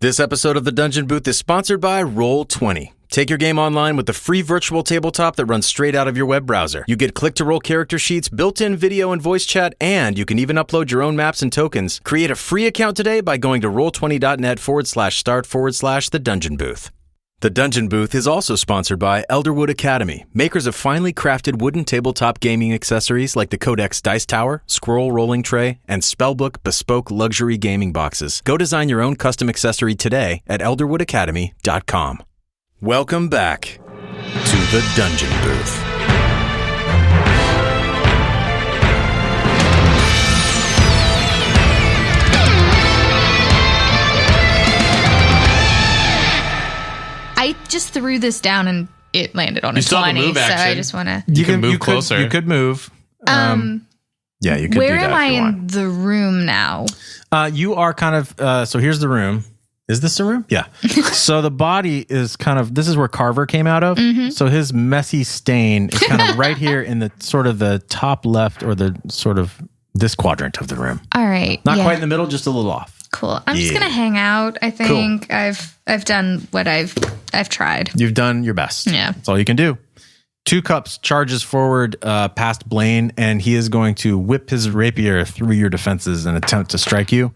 This episode of The Dungeon Booth is sponsored by Roll20. Take your game online with the free virtual tabletop that runs straight out of your web browser. You get click-to-roll character sheets, built-in video and voice chat, and you can even upload your own maps and tokens. Create a free account today by going to roll20.net/start/The Dungeon Booth. The Dungeon Booth is also sponsored by Elderwood Academy, makers of finely crafted wooden tabletop gaming accessories like the Codex Dice Tower, Scroll Rolling Tray, and Spellbook bespoke luxury gaming boxes. Go design your own custom accessory today at elderwoodacademy.com. Welcome back to The Dungeon Booth. I just threw this down and it landed on a 20, so I just want to... You can move closer. You could move. Yeah, you could where do that am I if you want. in the room now? You are kind of... so here's the room. Is this the room? Yeah. So the body is kind of... This is where Carver came out of. Mm-hmm. So his messy stain is kind of right here in the sort of the top left or the sort of this quadrant of the room. All right. Not quite in the middle, just a little off. Cool. I'm just gonna hang out. I think cool. I've done what I've tried. You've done your best. Yeah, that's all you can do. 2 Cups charges forward past Blaine, and he is going to whip his rapier through your defenses and attempt to strike you.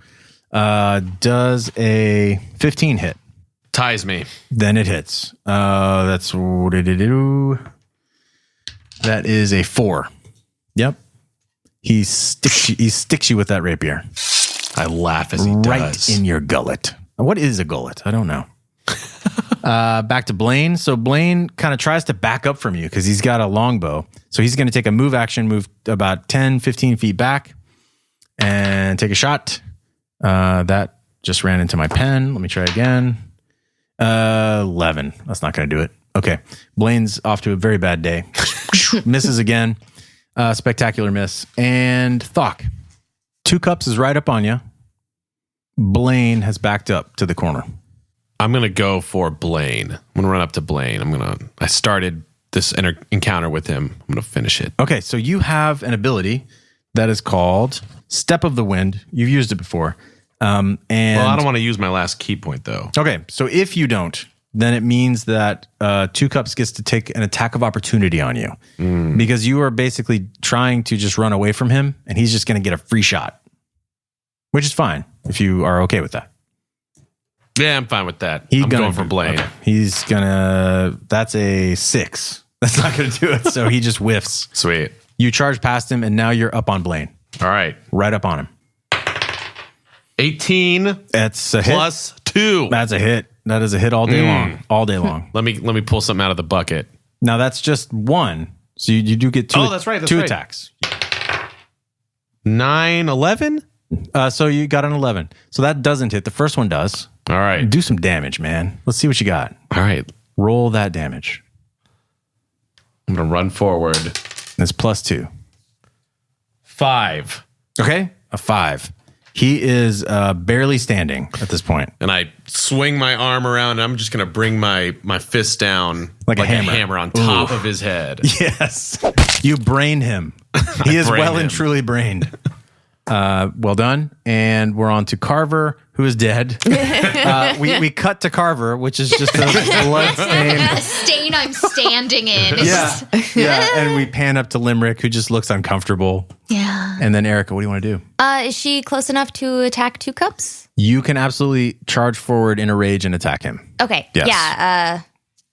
Does a 15 hit? Ties me. Then it hits. That's what did it do? That is a 4. Yep. He sticks you with that rapier. I laugh as he does. Right in your gullet. What is a gullet? I don't know. Back to Blaine. So Blaine kind of tries to back up from you because he's got a longbow. So he's going to take a move action, move about 10, 15 feet back and take a shot. That just ran into my pen. Let me try again. 11. That's not going to do it. Okay. Blaine's off to a very bad day. Misses again. Spectacular miss. And Thokk. 2 Cups is right up on you. Blaine has backed up to the corner. I'm going to go for Blaine. I'm going to run up to Blaine. I started this encounter with him. I'm going to finish it. Okay, so you have an ability that is called Step of the Wind. You've used it before. Well, I don't want to use my last key point, though. Okay, so if you don't, then it means that 2 Cups gets to take an attack of opportunity on you. Because you are basically trying to just run away from him, and he's just going to get a free shot. Which is fine, if you are okay with that. Yeah, I'm fine with that. I'm going for Blaine. Okay. He's gonna... That's a 6. That's not gonna do it, so he just whiffs. Sweet. You charge past him, and now you're up on Blaine. All right. Right up on him. 18. That's a plus hit. 2. That's a hit. That is a hit all day long. All day long. Let me pull something out of the bucket. Now, that's just 1. So you do get 2, that's right, 2 attacks. 9, 11? So you got an 11. So that doesn't hit. The first one does. All right. Do some damage, man. Let's see what you got. All right. Roll that damage. I'm going to run forward. That's plus 2. 5. Okay. A 5. He is barely standing at this point. And I swing my arm around, and I'm just going to bring my fist down like a hammer on top of his head. Yes. You brain him. He is well and truly brained. Well done. And we're on to Carver, who is dead. We cut to Carver, which is just a blood stain. A stain I'm standing in. Yeah. And we pan up to Limerick, who just looks uncomfortable. Yeah. And then Aerika, what do you want to do? Is she close enough to attack 2 Cups? You can absolutely charge forward in a rage and attack him. Okay. Yes. Yeah.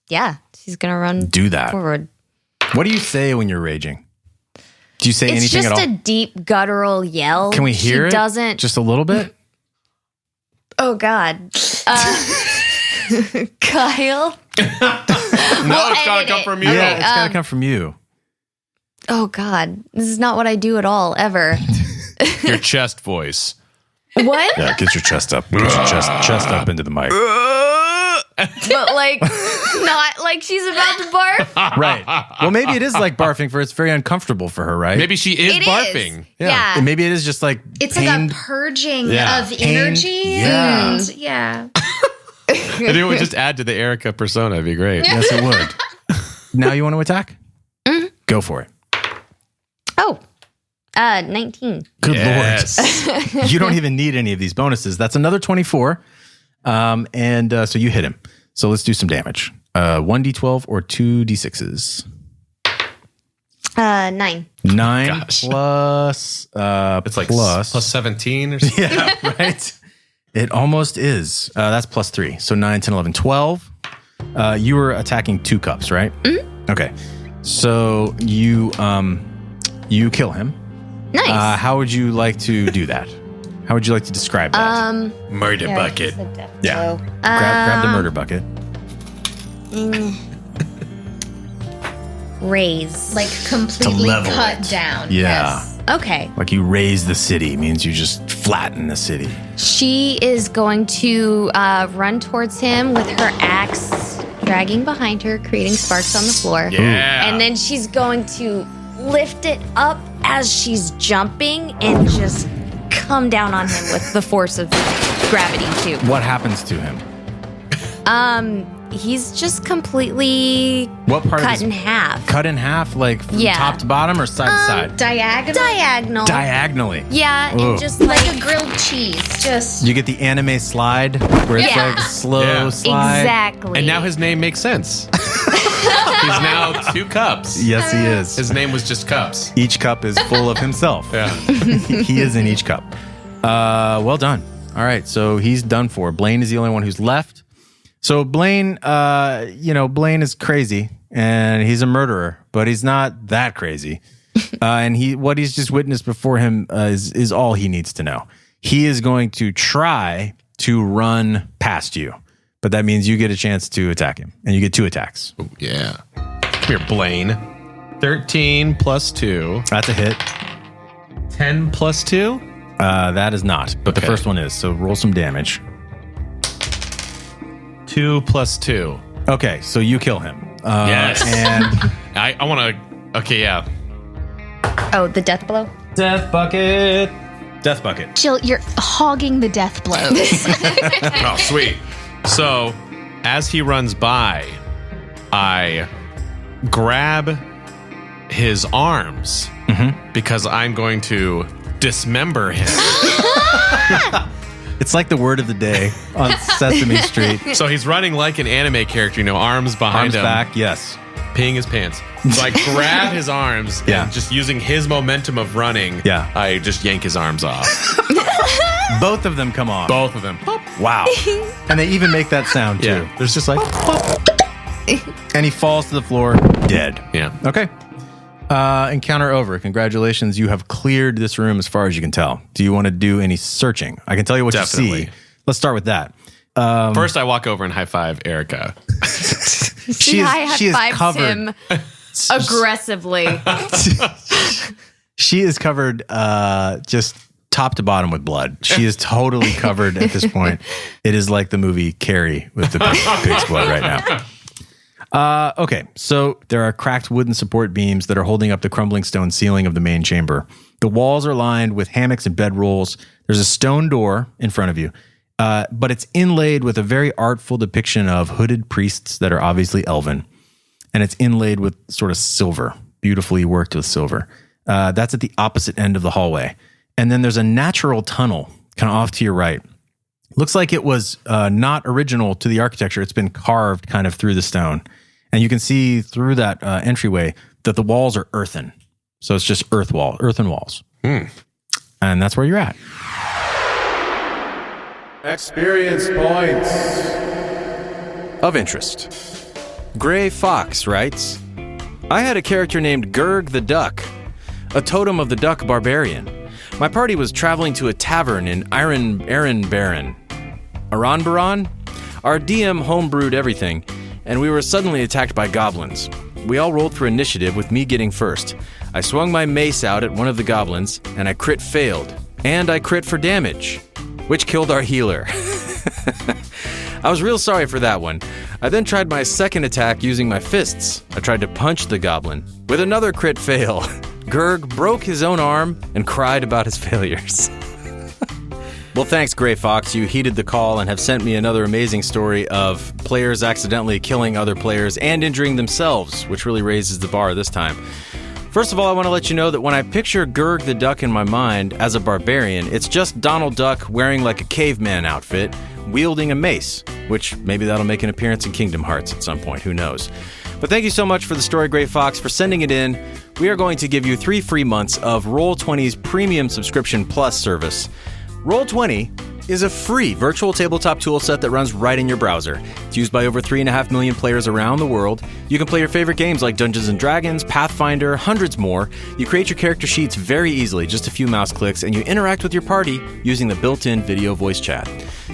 Yeah. She's gonna run. Do that. Forward. What do you say when you're raging? Do you say anything at all? It's just a deep guttural yell. Can we hear it? Doesn't. Just a little bit? Oh, God. Kyle? It's got to come from you. Yeah, it's got to come from you. Oh, God. This is not what I do at all, ever. Your chest voice. What? Yeah, get your chest up. Get your chest up into the mic. But like, not like she's about to barf. Right. Well, maybe it is like barfing for it's very uncomfortable for her, right? Maybe she is It barfing. is. Yeah. And maybe it is just like It's pained. like a purging of Pain. energy. Yeah. And yeah. And it would just add to the Aerika persona. It'd be great. Yes, it would. Now you want to attack? Mm-hmm. Go for it. Oh, 19. Good Yes. Lord. You don't even need any of these bonuses. That's another 24. So you hit him. So let's do some damage. 1d12 or 2d6s. 9. 9 Gosh. plus. It's like plus 17 or something. Yeah, right. It almost is. That's plus 3. So 9, 10, 11, 12. You were attacking 2 cups, right? Mm-hmm. Okay. So you kill him. Nice. How would you like to do that? How would you like to describe that? Murder bucket. Yeah. Grab the murder bucket. Raise. Like completely level cut it. down. Yeah. Yes. Okay. Like you raise the city means you just flatten the city. She is going to run towards him with her axe dragging behind her, creating sparks on the floor. Yeah. And then she's going to lift it up as she's jumping and just come down on him with the force of gravity too. What happens to him? He's just completely What part cut of his, in half. cut in half, like from Yeah. top to bottom or side to side? Diagonal. Diagonally. Yeah, Ugh. and just Like a grilled cheese. Just You get the anime slide where it's Yeah. like slow Yeah. slide. exactly. And now his name makes sense. He's now 2 cups. Yes, he is. His name was just cups. Each cup is full of himself. Yeah. He is in each cup. Well done. All right, so he's done for. Blaine is the only one who's left. So Blaine, Blaine is crazy and he's a murderer, but he's not that crazy. And what he's just witnessed before him is all he needs to know. He is going to try to run past you, but that means you get a chance to attack him, and you get 2 attacks. Ooh, yeah. Come here, Blaine. 13 plus 2. That's a hit. 10 plus 2? That is not, but the Okay. first one is. So roll some damage. 2 plus 2. Okay, so you kill him. Yes. And I want to... Okay, yeah. Oh, the death blow? Death bucket. Death bucket. Jill, you're hogging the death blows. Oh, sweet. So, as he runs by, I grab his arms because I'm going to dismember him. It's like the word of the day on Sesame Street. So he's running like an anime character, arms behind Arms him, back, yes. peeing his pants. So I grab his arms Yeah. and just using his momentum of running, Yeah. I just yank his arms off. Both of them come off. Both of them. Wow. And they even make that sound too. Yeah. There's just like, and he falls to the floor dead. Yeah. Okay. Encounter over. Congratulations. You have cleared this room as far as you can tell. Do you want to do any searching? I can tell you what you Definitely. see. Let's start with that. First, I walk over and high five Aerika. She is high-fives covered. him aggressively. She is covered just top to bottom with blood. She is totally covered at this point. It is like the movie Carrie with the pig's blood right now. Okay, so there are cracked wooden support beams that are holding up the crumbling stone ceiling of the main chamber. The walls are lined with hammocks and bedrolls. There's a stone door in front of you, but it's inlaid with a very artful depiction of hooded priests that are obviously elven, and it's inlaid with sort of silver, beautifully worked with silver. That's at the opposite end of the hallway. And then there's a natural tunnel kind of off to your right. Looks like it was not original to the architecture. It's been carved kind of through the stone. And you can see through that entryway that the walls are earthen. So it's just earthen walls. And that's where you're at. Experience points. Of interest. Gray Fox writes, I had a character named Gurg the Duck, a totem of the duck barbarian. My party was traveling to a tavern in Aranbaran. Aranbaran? Our DM homebrewed everything, and we were suddenly attacked by goblins. We all rolled for initiative with me getting first. I swung my mace out at one of the goblins, and I crit failed. And I crit for damage, which killed our healer. I was real sorry for that one. I then tried my second attack using my fists. I tried to punch the goblin. With another crit fail, Gurg broke his own arm and cried about his failures. Well, thanks, Gray Fox. You heeded the call and have sent me another amazing story of players accidentally killing other players and injuring themselves, which really raises the bar this time. First of all, I want to let you know that when I picture Gurg the Duck in my mind as a barbarian, it's just Donald Duck wearing like a caveman outfit, wielding a mace, which maybe that'll make an appearance in Kingdom Hearts at some point, who knows. But thank you so much for the story, Gray Fox, for sending it in. We are going to give you 3 free months of Roll20's Premium Subscription Plus service. Roll20 is a free virtual tabletop tool set that runs right in your browser. It's used by over 3.5 million players around the world. You can play your favorite games like Dungeons & Dragons, Pathfinder, hundreds more. You create your character sheets very easily, just a few mouse clicks, and you interact with your party using the built-in video voice chat.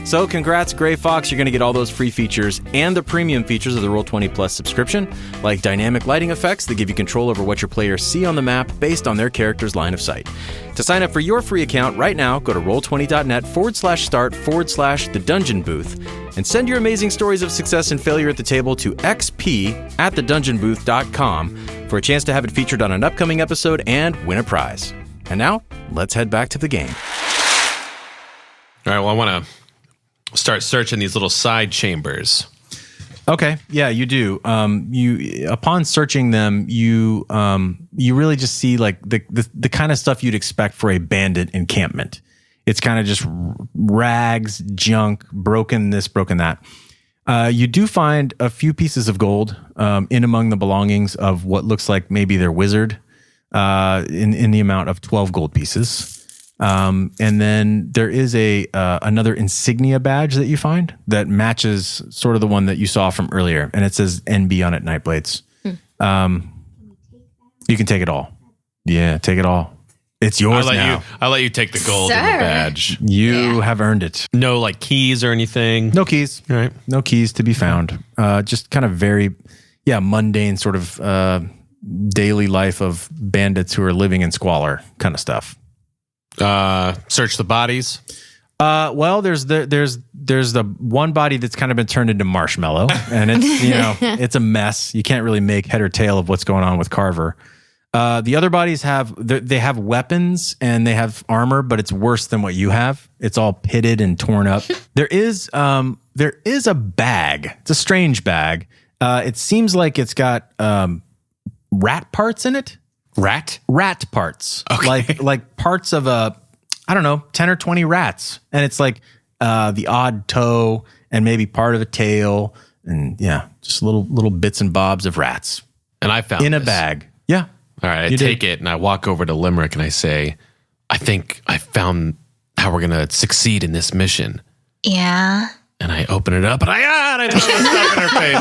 So congrats, Gray Fox. You're going to get all those free features and the premium features of the Roll20 Plus subscription, like dynamic lighting effects that give you control over what your players see on the map based on their character's line of sight. To sign up for your free account right now, go to roll20.net/start/the dungeon booth and send your amazing stories of success and failure at the table to xp@thedungeonbooth.com for a chance to have it featured on an upcoming episode and win a prize. And now, let's head back to the game. All right, well, I want to start searching these little side chambers. Okay, yeah, you do. You upon searching them, you really just see like the kind of stuff you'd expect for a bandit encampment. It's kind of just rags, junk, broken this, broken that. You do find a few pieces of gold in among the belongings of what looks like maybe their wizard, in the amount of 12 gold pieces. And then there is another insignia badge that you find that matches sort of the one that you saw from earlier, and it says NB on it, Nightblades. You can take it all. Yeah, take it all. It's yours now. I'll let you take the gold and the badge. You have earned it. No like keys or anything. No keys. All right. No keys to be found. Just kind of very, mundane sort of daily life of bandits who are living in squalor kind of stuff. Search the bodies. Well, there's the one body that's kind of been turned into marshmallow, and it's it's a mess. You can't really make head or tail of what's going on with Carver. The other bodies have weapons and they have armor, but it's worse than what you have. It's all pitted and torn up. There is a bag. It's a strange bag. It seems like it's got rat parts in it. Rat parts. Okay. Like parts of 10 or 20 rats. And it's like the odd toe and maybe part of a tail and just little bits and bobs of rats. And I found in a bag. Yeah. All right. I take it and I walk over to Limerick and I say, I think I found how we're going to succeed in this mission. Yeah. And I open it up and I throw the stuff in her face.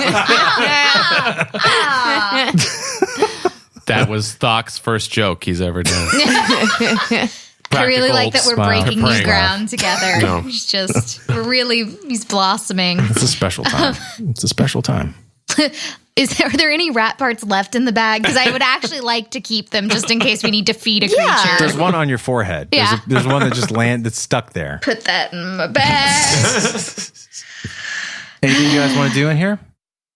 That was Thokk's first joke he's ever done. I really like that we're breaking new ground together. No. He's blossoming. It's a special time. Are there any rat parts left in the bag? Because I would actually like to keep them just in case we need to feed a creature. There's one on your forehead. Yeah. There's one that just that's stuck there. Put that in my bag. Anything you guys want to do in here?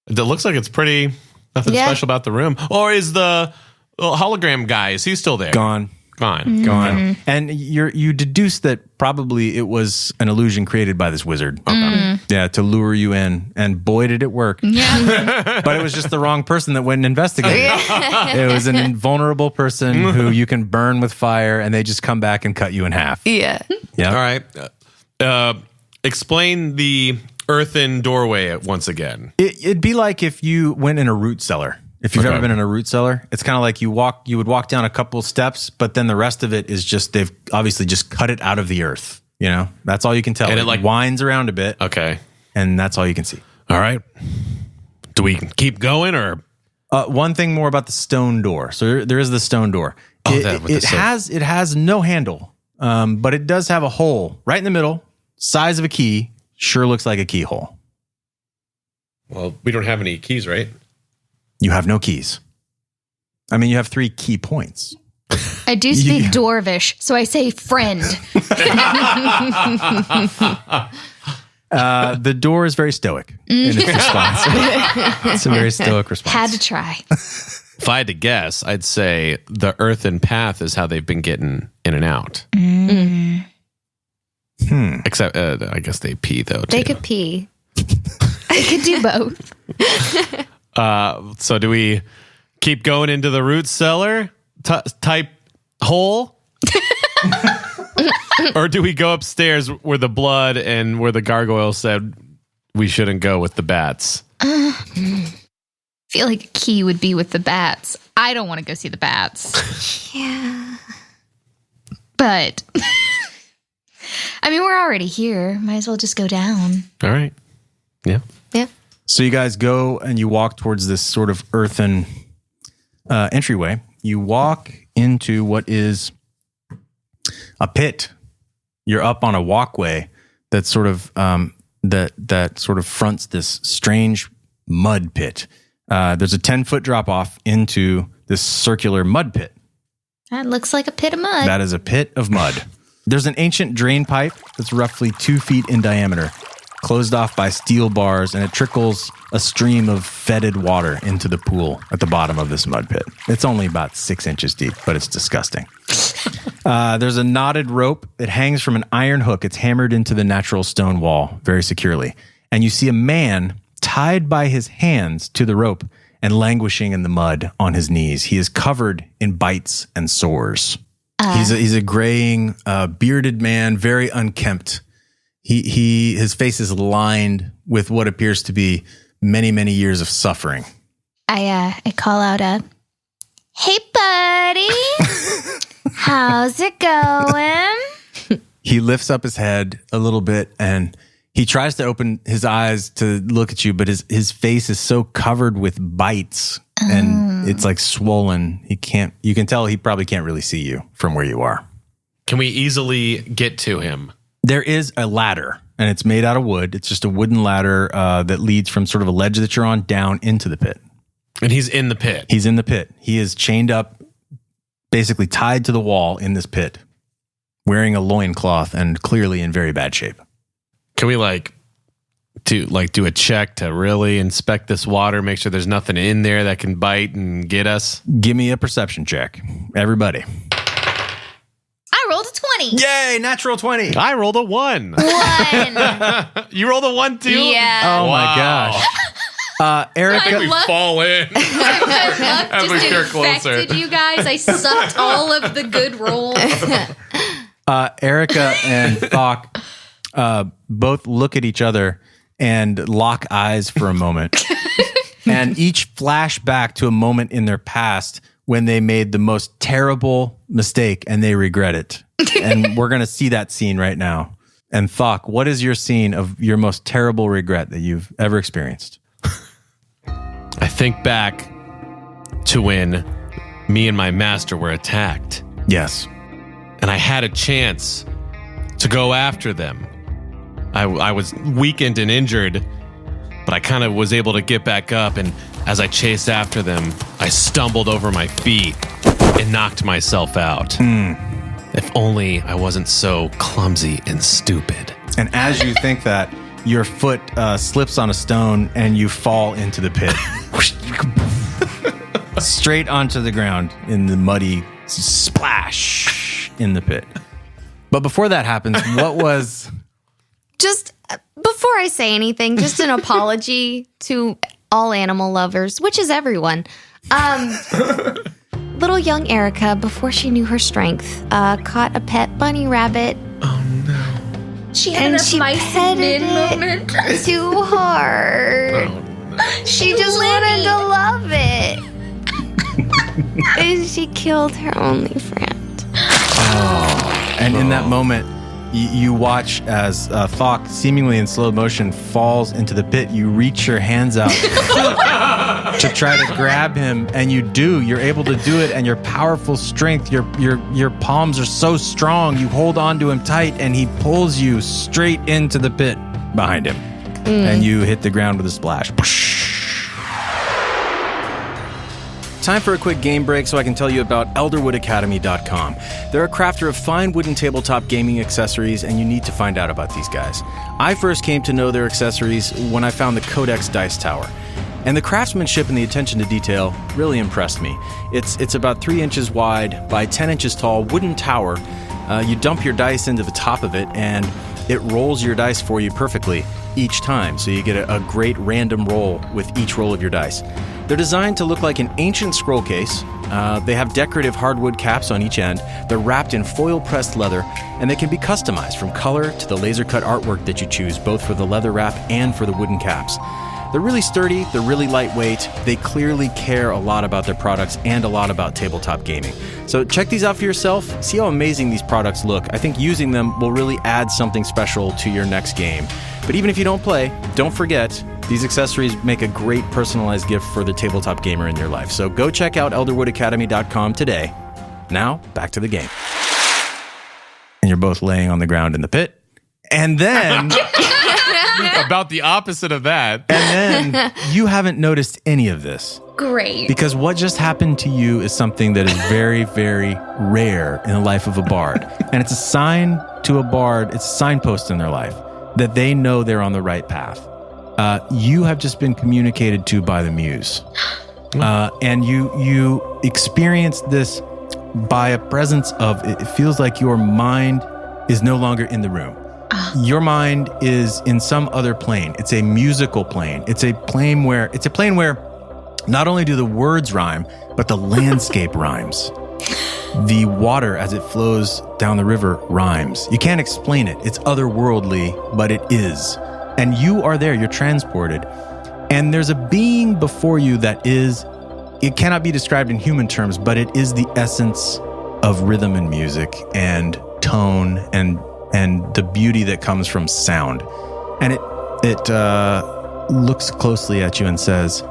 It looks like it's pretty nothing special about the room. Or is the hologram guy, is he still there? Gone. And you deduce that probably it was an illusion created by this wizard. Yeah, to lure you in. And boy, did it work. Yeah. But it was just the wrong person that went and investigated. It was an invulnerable person who you can burn with fire and they just come back and cut you in half. Yeah. Yeah. All right. Explain the earthen doorway once again. It'd be like if you went in a root cellar. If you've ever been in a root cellar, it's kind of like you would walk down a couple steps, but then the rest of it is just, they've obviously just cut it out of the earth. That's all you can tell. And it winds around a bit. Okay. And that's all you can see. All right. Do we keep going or? One thing more about the stone door. So there is the stone door. It has no handle, but it does have a hole right in the middle, size of a key. Sure looks like a keyhole. Well, we don't have any keys, right? You have no keys. I mean, you have 3 key points. I do speak Dwarvish, so I say friend. The door is very stoic in its response. It's a very stoic response. Had to try. If I had to guess, I'd say the earthen path is how they've been getting in and out. Except, I guess they pee, though, too. They could pee. They could do both. So do we keep going into the root cellar type hole? Or do we go upstairs where the blood and where the gargoyle said we shouldn't go with the bats? I feel like a key would be with the bats. I don't want to go see the bats. Yeah. But, I mean, we're already here. Might as well just go down. All right. Yeah. Yeah. So you guys go and you walk towards this sort of earthen entryway. You walk into what is a pit. You're up on a walkway that sort of that sort of fronts this strange mud pit. There's a 10-foot drop off into this circular mud pit. That looks like a pit of mud. That is a pit of mud. There's an ancient drain pipe that's roughly 2 feet in diameter, closed off by steel bars, and it trickles a stream of fetid water into the pool at the bottom of this mud pit. It's only about 6 inches deep, but it's disgusting. There's a knotted rope that hangs from an iron hook. It's hammered into the natural stone wall very securely. And you see a man tied by his hands to the rope and languishing in the mud on his knees. He is covered in bites and sores. He's a graying, bearded man, very unkempt. His face is lined with what appears to be many, many years of suffering. I call out hey, buddy. How's it going? He lifts up his head a little bit and he tries to open his eyes to look at you, but his face is so covered with bites and it's like swollen. You can tell he probably can't really see you from where you are. Can we easily get to him? There is a ladder and it's made out of wood. It's just a wooden ladder that leads from sort of a ledge that you're on down into the pit. And he's in the pit. He's in the pit. He is chained up, basically tied to the wall in this pit, wearing a loincloth and clearly in very bad shape. Can we do a check to really inspect this water, make sure there's nothing in there that can bite and get us? Give me a perception check, everybody. I rolled a 20. Yay, natural 20. I rolled a 1. 1. You rolled a 1 too? Yeah. Oh my gosh. Aerika, I think we fall in. As we get closer. Infected you guys. I sucked all of the good rolls. Aerika and Thokk both look at each other and lock eyes for a moment. And each flash back to a moment in their past when they made the most terrible mistake and they regret it. And we're going to see that scene right now. And Thokk, what is your scene of your most terrible regret that you've ever experienced? I think back to when me and my master were attacked. Yes. And I had a chance to go after them. I was weakened and injured, but I kind of was able to get back up. And as I chased after them, I stumbled over my feet and knocked myself out. If only I wasn't so clumsy and stupid. And as you think that, your foot slips on a stone and you fall into the pit. Straight onto the ground in the muddy splash in the pit. But before that happens, what was... Just before I say anything, just an apology to all animal lovers, which is everyone. Little young Aerika, before she knew her strength, caught a pet bunny rabbit. Oh no. She had a mice petted moment. it too hard. Oh, no. She just wanted to love it. And she killed her only friend. And in that moment, you watch as Thokk, seemingly in slow motion, falls into the pit. You reach your hands out to try to grab him, and you do. You're able to do it, and your powerful strength, your palms are so strong. You hold on to him tight, and he pulls you straight into the pit behind him, and you hit the ground with a splash. Time for a quick game break so I can tell you about ElderwoodAcademy.com. They're a crafter of fine wooden tabletop gaming accessories, and you need to find out about these guys. I first came to know their accessories when I found the Codex dice tower. And the craftsmanship and the attention to detail really impressed me. It's about 3 inches wide by 10 inches tall wooden tower. You dump your dice into the top of it, and it rolls your dice for you perfectly each time. So you get a great random roll with each roll of your dice. They're designed to look like an ancient scroll case, They have decorative hardwood caps on each end. They're wrapped in foil-pressed leather, and they can be customized from color to the laser-cut artwork that you choose, both for the leather wrap and for the wooden caps. They're really sturdy, they're really lightweight, they clearly care a lot about their products and a lot about tabletop gaming. So check these out for yourself, see how amazing these products look. I think using them will really add something special to your next game. But even if you don't play, don't forget, these accessories make a great personalized gift for the tabletop gamer in your life. So go check out elderwoodacademy.com today. Now, back to the game. And you're both laying on the ground in the pit. And then... About the opposite of that. And then you haven't noticed any of this. Great. Because what just happened to you is something that is very, very rare in the life of a bard. And it's a sign to a bard, it's a signpost in their life that they know they're on the right path. You have just been communicated to by the muse. And you experience this by a presence of, it feels like your mind is no longer in the room. Your mind is in some other plane. It's a musical plane. It's a plane where not only do the words rhyme, but the landscape rhymes. The water as it flows down the river rhymes. You can't explain it. It's otherworldly, but it is. And you are there. You're transported. And there's a being before you that is, it cannot be described in human terms, but it is the essence of rhythm and music and tone and the beauty that comes from sound. And it looks closely at you and says,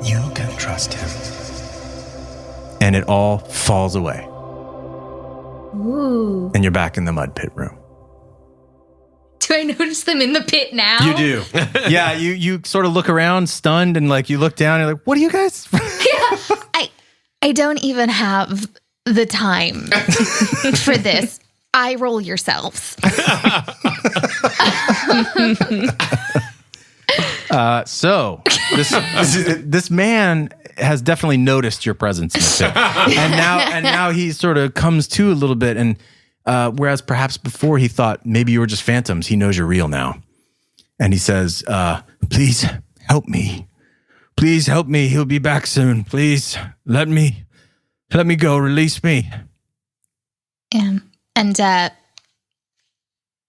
"You can trust him." And it all falls away. Ooh. And you're back in the mud pit room. Do I notice them in the pit now? You do. Yeah, you sort of look around stunned and like you look down and you're like, "What are you guys?" Yeah, I don't even have the time for this. Eye roll yourselves. So this man has definitely noticed your presence in the pit, and now he sort of comes to a little bit. And whereas perhaps before he thought maybe you were just phantoms, he knows you're real now, and he says, "Please help me. Please help me. He'll be back soon. Please let me go. Release me." And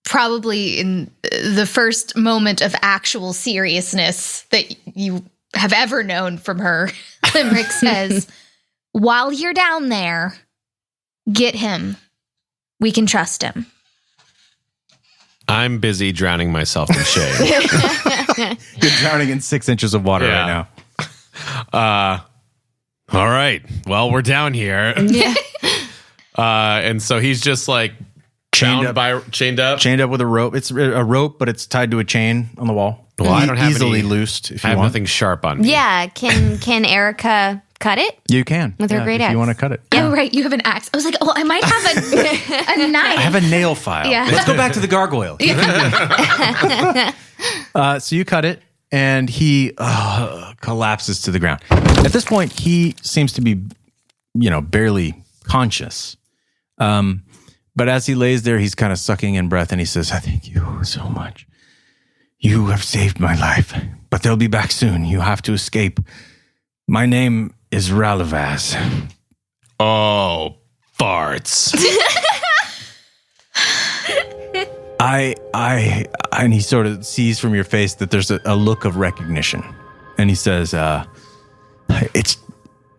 probably in the first moment of actual seriousness that you have ever known from her, Limerick says, "While you're down there, get him. We can trust him." I'm busy drowning myself in shade. You're drowning in 6 inches of water right now. All right. Well, we're down here. Yeah. And so he's just like chained up with a rope. It's a rope, but it's tied to a chain on the wall. Well, I don't have easily any, loosed. If I you have want. nothing sharp on me. Yeah, can Aerika cut it? You can With her great if axe. you want to cut it. Oh, right. You have an axe. I was like, oh, I might have a knife. I have a nail file. Yeah. Let's go back to the gargoyle. So you cut it, and he collapses to the ground. At this point, he seems to be, barely conscious. But as he lays there, he's kind of sucking in breath, and he says, "I thank you so much. You have saved my life, but they'll be back soon. You have to escape. My name is Ralavaz." Oh, farts. And he sort of sees from your face that there's a look of recognition. And he says, I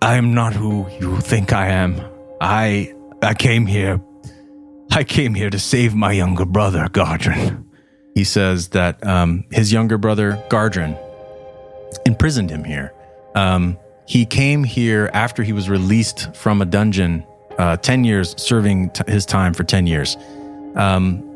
am not who you think I am. I came here to save my younger brother, Gardren. He says that his younger brother, Gardren, imprisoned him here. He came here after he was released from a dungeon, 10 years, serving his time for 10 years.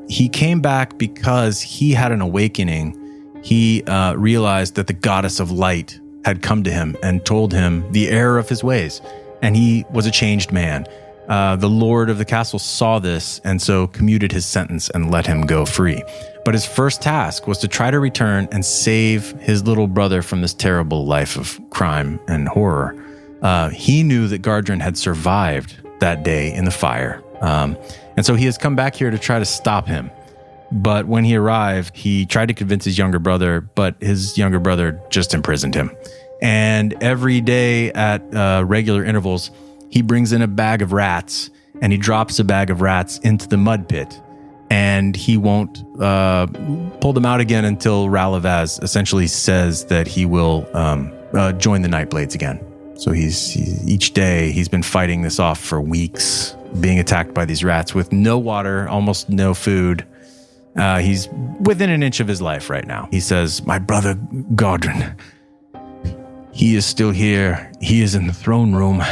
He came back because he had an awakening. He realized that the goddess of light had come to him and told him the error of his ways, and he was a changed man. The lord of the castle saw this and so commuted his sentence and let him go free. But his first task was to try to return and save his little brother from this terrible life of crime and horror. He knew that Gardren had survived that day in the fire. And so he has come back here to try to stop him. But when he arrived, he tried to convince his younger brother, but his younger brother just imprisoned him. And every day at regular intervals, he brings in a bag of rats and he drops a bag of rats into the mud pit. And he won't pull them out again until Ralavaz essentially says that he will join the Nightblades again. So each day he's been fighting this off for weeks, being attacked by these rats with no water, almost no food. He's within an inch of his life right now. He says, "My brother Godrin, he is still here. He is in the throne room.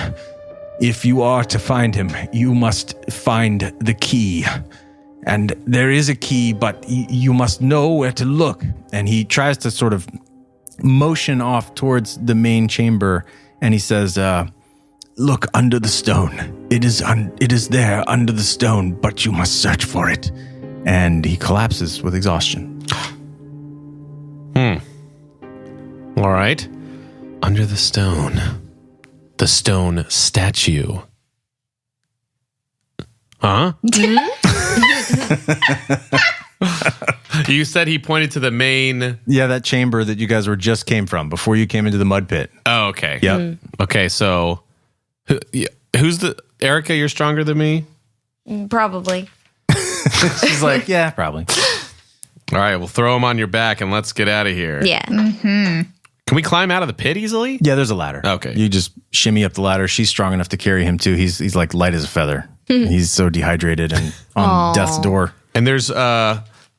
If you are to find him, you must find the key. And there is a key, but you must know where to look." And he tries to sort of motion off towards the main chamber. And he says, "Look under the stone. It is there under the stone, but you must search for it." And he collapses with exhaustion. All right. Under the stone statue. Huh? You said he pointed to the main... Yeah, that chamber that you guys just came from before you came into the mud pit. Oh, okay. Yep. Okay, so who's the... Aerika, you're stronger than me? Probably. She's like, yeah, probably. All right, we'll throw him on your back and let's get out of here. Yeah. Can we climb out of the pit easily? Yeah, there's a ladder. Okay. You just shimmy up the ladder. She's strong enough to carry him too. He's like light as a feather. He's so dehydrated and on death's door. And there's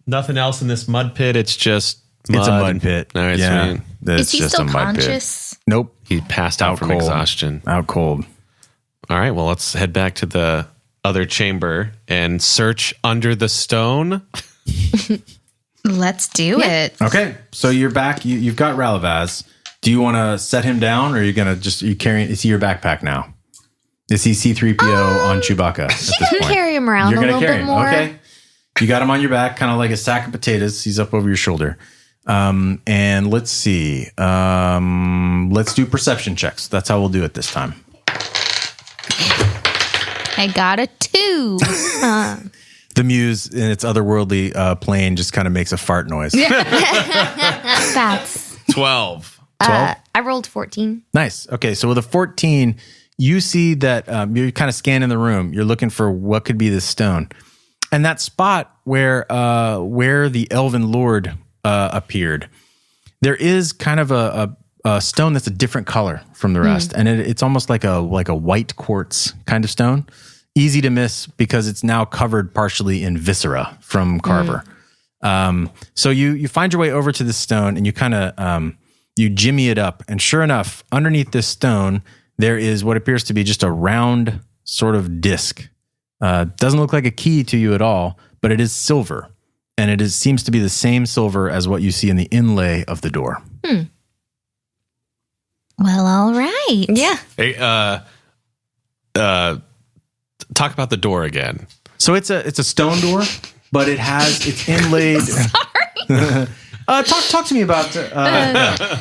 nothing else in this mud pit. It's just mud. It's a mud pit. All right, yeah, sweet. it's Is he just still a mud conscious? pit. Nope. He passed out from cold. exhaustion. Out cold. All right, well, let's head back to the other chamber and search under the stone. Let's do it. Okay, so you're back. You've got Ralavaz. Do you want to set him down, or are you gonna you carrying? Is he your backpack now? Is he C-3PO on Chewbacca at this point? Carry him around You're a gonna little carry bit him. more. Okay. You got him on your back, kind of like a sack of potatoes. He's up over your shoulder. And let's see. Let's do perception checks. That's how we'll do it this time. I got a 2. The muse in its otherworldly plane just kind of makes a fart noise. That's 12. 12? I rolled 14. Nice. Okay, so with a 14, you see that you're kind of scanning the room. You're looking for what could be this stone. And that spot where the Elven Lord appeared, there is kind of a stone that's a different color from the rest. And it's almost like a white quartz kind of stone. Easy to miss because it's now covered partially in viscera from Carver. So you find your way over to this stone and you kind of you jimmy it up. And sure enough, underneath this stone, there is what appears to be just a round sort of disc. Doesn't look like a key to you at all, but it is silver. And it seems to be the same silver as what you see in the inlay of the door. Well, all right. Yeah. Hey, talk about the door again. So it's a stone door, but it's inlaid. Sorry. Talk to me about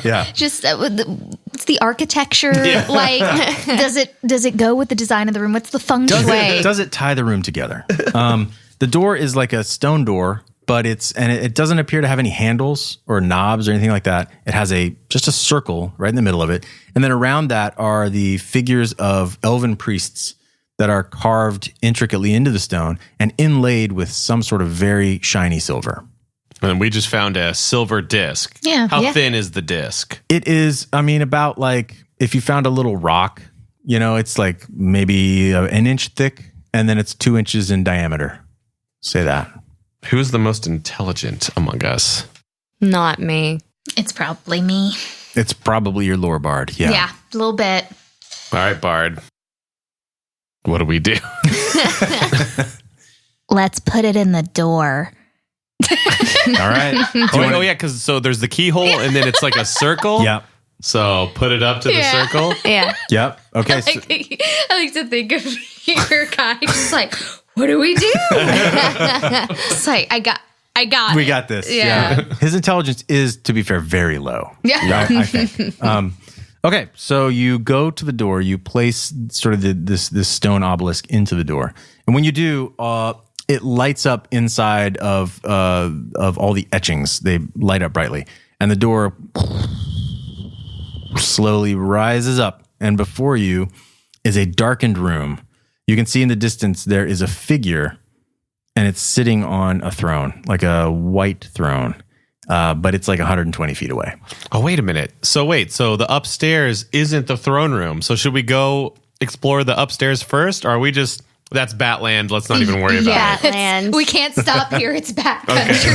yeah. Just what's the architecture like? Does it go with the design of the room? What's the feng shui? Does it tie the room together? The door is like a stone door, but it doesn't appear to have any handles or knobs or anything like that. It has just a circle right in the middle of it, and then around that are the figures of elven priests that are carved intricately into the stone and inlaid with some sort of very shiny silver. And we just found a silver disc. Yeah. How thin is the disc? It is, about like if you found a little rock, it's like maybe an inch thick, and then it's 2 inches in diameter. Say that. Who's the most intelligent among us? Not me. It's probably me. It's probably your lore bard. Yeah. Yeah, a little bit. All right, Bard. What do we do? Let's put it in the door. All right. Oh, yeah, because so there's the keyhole, and then it's like a circle. Yep. So put it up to the circle. Yeah. Yep. Okay. I like to think of your guy just like, what do we do? It's like, I got We it. got this. Yeah. His intelligence is, to be fair, very low. Yeah. I think. Okay. So you go to the door, you place sort of this stone obelisk into the door. And when you do, it lights up inside of all the etchings. They light up brightly. And the door slowly rises up, and before you is a darkened room. You can see in the distance there is a figure, and it's sitting on a throne, like a white throne, but it's like 120 feet away. Oh, wait a minute. So the upstairs isn't the throne room. So should we go explore the upstairs first? Or are we just, that's Batland. Let's not even worry about it. Batland. We can't stop here. It's back country.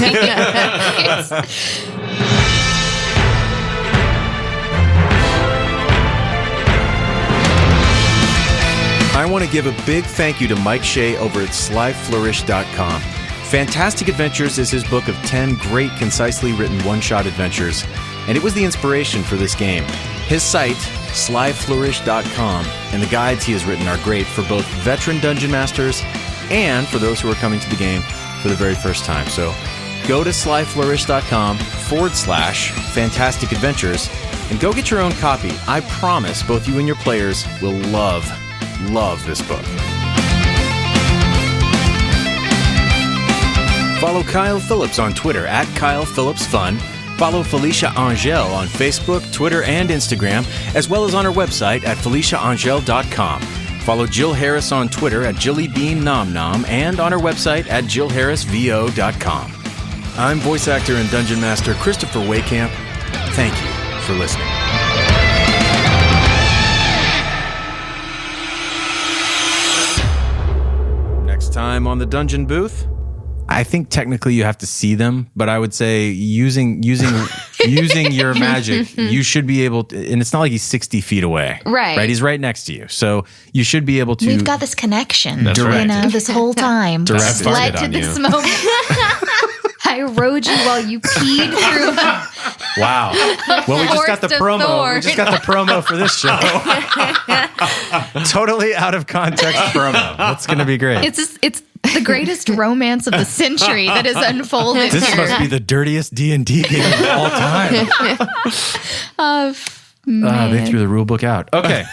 I want to give a big thank you to Mike Shea over at slyflourish.com. Fantastic Adventures is his book of 10 great, concisely written one-shot adventures, and it was the inspiration for this game. His site, slyflourish.com, and the guides he has written are great for both veteran dungeon masters and for those who are coming to the game for the very first time. So go to slyflourish.com/fantastic adventures and go get your own copy. I promise both you and your players will love this book. Follow Kyle Phillips on Twitter at KylePhillipsFun. Follow Felicia Angel on Facebook, Twitter, and Instagram, as well as on her website at FeliciaAngel.com. Follow Jill Harris on Twitter at JillyBeanNomNom and on her website at JillHarrisVO.com. I'm voice actor and dungeon master Christopher Waycamp. Thank you for listening. Next time on the Dungeon Booth. I think technically you have to see them, but I would say using your magic, you should be able to, and it's not like he's 60 feet away. Right. He's right next to you. So you should be able to. We've got this connection. That's right. You know, this whole time. Direct led target to on this you. moment. I rode you while you peed through. Wow. Well, we just got the Forest of promo. We Thorn. just got the promo for this show. Totally out of context promo. That's going to be great. It's the greatest romance of the century that is unfolded This here. must be the dirtiest D&D game of all time. Man. They threw the rule book out. Okay.